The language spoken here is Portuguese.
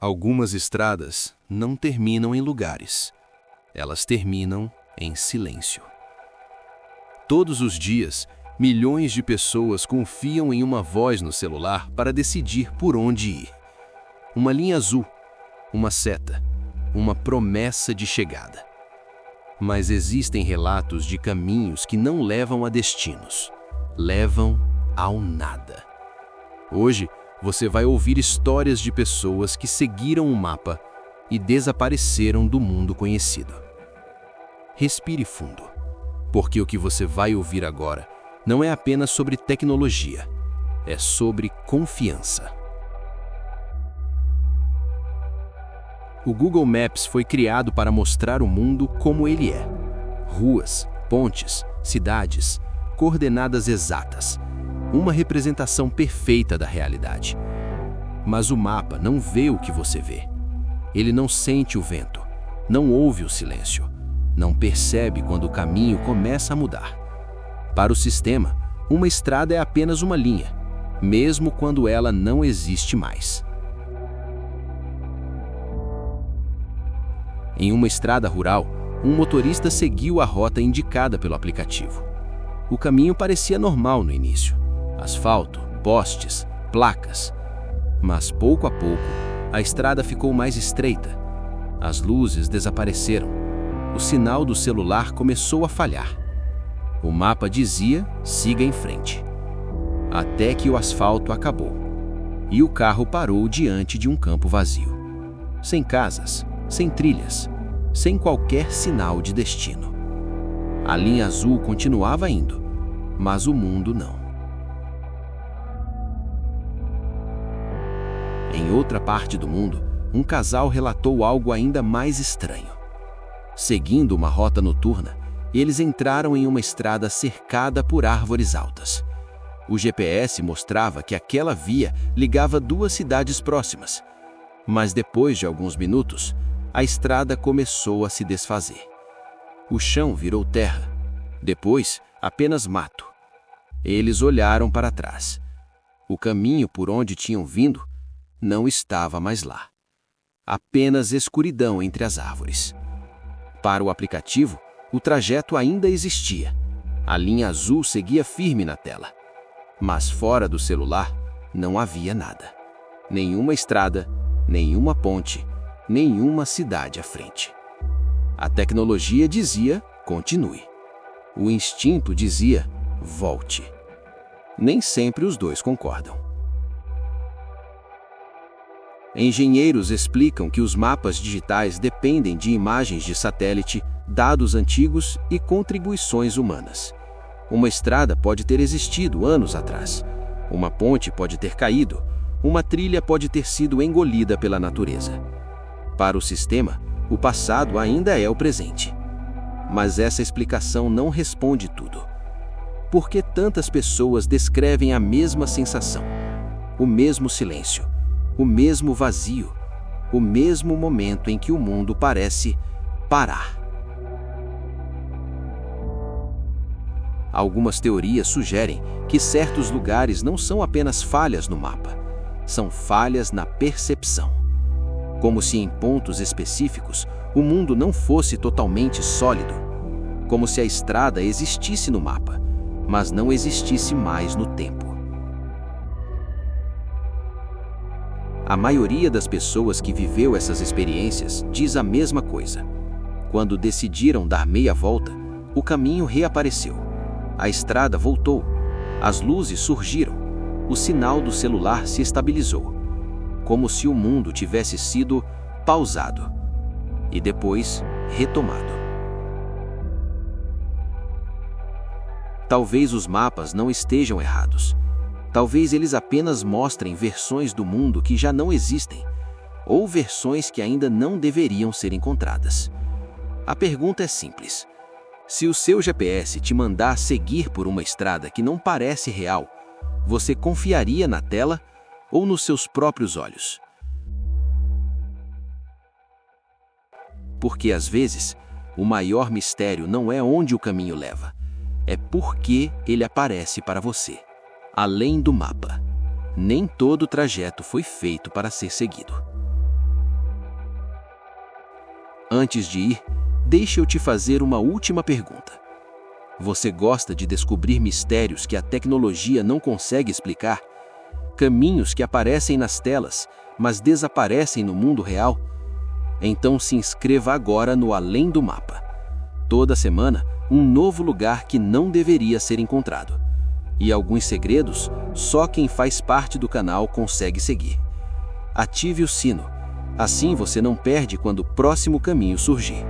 Algumas estradas não terminam em lugares. Elas terminam em silêncio. Todos os dias, milhões de pessoas confiam em uma voz no celular para decidir por onde ir. Uma linha azul, uma seta, uma promessa de chegada. Mas existem relatos de caminhos que não levam a destinos, levam ao nada. Hoje, você vai ouvir histórias de pessoas que seguiram o mapa e desapareceram do mundo conhecido. Respire fundo, porque o que você vai ouvir agora não é apenas sobre tecnologia, é sobre confiança. O Google Maps foi criado para mostrar o mundo como ele é. Ruas, pontes, cidades, coordenadas exatas. Uma representação perfeita da realidade. Mas o mapa não vê o que você vê. Ele não sente o vento, não ouve o silêncio, não percebe quando o caminho começa a mudar. Para o sistema, uma estrada é apenas uma linha, mesmo quando ela não existe mais. Em uma estrada rural, um motorista seguiu a rota indicada pelo aplicativo. O caminho parecia normal no início. Asfalto, postes, placas. Mas pouco a pouco, a estrada ficou mais estreita. As luzes desapareceram. O sinal do celular começou a falhar. O mapa dizia, siga em frente. Até que o asfalto acabou. E o carro parou diante de um campo vazio. Sem casas, sem trilhas, sem qualquer sinal de destino. A linha azul continuava indo, mas o mundo não. Em outra parte do mundo, um casal relatou algo ainda mais estranho. Seguindo uma rota noturna, eles entraram em uma estrada cercada por árvores altas. O GPS mostrava que aquela via ligava duas cidades próximas. Mas depois de alguns minutos, a estrada começou a se desfazer. O chão virou terra. Depois, apenas mato. Eles olharam para trás. O caminho por onde tinham vindo não estava mais lá. Apenas escuridão entre as árvores. Para o aplicativo, o trajeto ainda existia. A linha azul seguia firme na tela. Mas fora do celular, não havia nada. Nenhuma estrada, nenhuma ponte, nenhuma cidade à frente. A tecnologia dizia, continue. O instinto dizia, volte. Nem sempre os dois concordam. Engenheiros explicam que os mapas digitais dependem de imagens de satélite, dados antigos e contribuições humanas. Uma estrada pode ter existido anos atrás. Uma ponte pode ter caído. Uma trilha pode ter sido engolida pela natureza. Para o sistema, o passado ainda é o presente. Mas essa explicação não responde tudo. Por que tantas pessoas descrevem a mesma sensação? O mesmo silêncio? O mesmo vazio, o mesmo momento em que o mundo parece parar. Algumas teorias sugerem que certos lugares não são apenas falhas no mapa, são falhas na percepção. Como se em pontos específicos o mundo não fosse totalmente sólido, como se a estrada existisse no mapa, mas não existisse mais no tempo. A maioria das pessoas que viveu essas experiências diz a mesma coisa. Quando decidiram dar meia volta, o caminho reapareceu. A estrada voltou. As luzes surgiram. O sinal do celular se estabilizou. Como se o mundo tivesse sido pausado e depois retomado. Talvez os mapas não estejam errados. Talvez eles apenas mostrem versões do mundo que já não existem, ou versões que ainda não deveriam ser encontradas. A pergunta é simples. Se o seu GPS te mandar seguir por uma estrada que não parece real, você confiaria na tela ou nos seus próprios olhos? Porque às vezes, o maior mistério não é onde o caminho leva, é por que ele aparece para você. Além do mapa, nem todo o trajeto foi feito para ser seguido. Antes de ir, deixe eu te fazer uma última pergunta. Você gosta de descobrir mistérios que a tecnologia não consegue explicar? Caminhos que aparecem nas telas, mas desaparecem no mundo real? Então se inscreva agora no Além do Mapa. Toda semana, um novo lugar que não deveria ser encontrado. E alguns segredos, só quem faz parte do canal consegue seguir. Ative o sino. Assim você não perde quando o próximo caminho surgir.